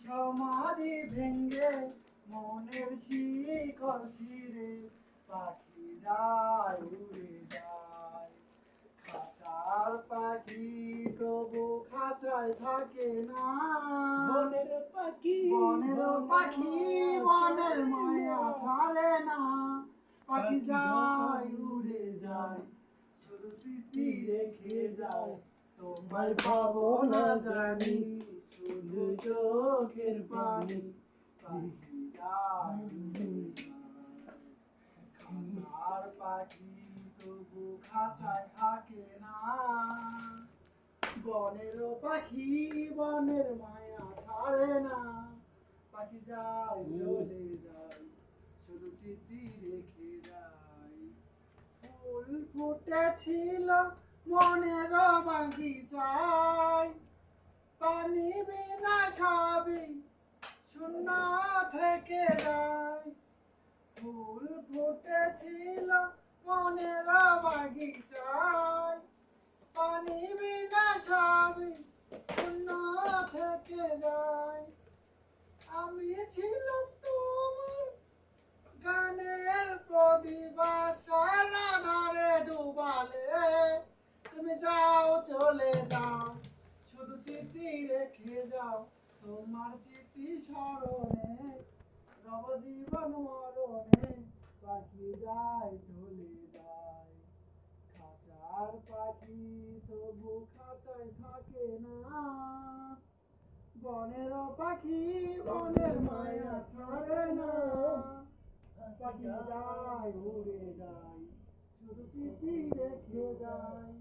সমাধি ভেঙ্গে মনের শিকল ছিঁড়ে পাখি যায় উড়ে যায়। খাঁচার পাখি তবু খাঁচায় থাকে না, বনের পাখি বনের পাখি বনের মায়া ছাড়ে না। পাখি যায় উড়ে যায়, শুধু স্মৃতি রেখে যায়। তোমায় পাবো না জানি, শুধু চোখের পানি। পাখি যায় উড়ে যায়, খাঁচার পাখি তবু খাঁচায় থাকে না। বনের পাখি বনের মায়া ছাড়ে না। পাখি যায় চলে যায়, শুধু স্মৃতি রেখে যায়। ফুল ফুটেছিল মনের বাগিচায়, পানি বিনা সবই শূন্য থেকে যায়। ফুল ফুটেছিল মনের বাগিচায়, পানি বিনা সবই শূন্য থেকে যায়। আমি ছিলাম তোমার গানের প্রদীপ, সারাধারে ডুবালে তুমি যাও চলে যাও, শুধু স্মৃতি রেখে যাও। তোমার স্মৃতি স্মরণে রব জীবন মরণে। পাখি যায় চলে যায়, খাঁচার পাখি তবু খাঁচায় থাকে না। বনের পাখি বনের মায়া ছাড়ে না। পাখি যায় উড়ে যায়, শুধু স্মৃতি রেখে যায়।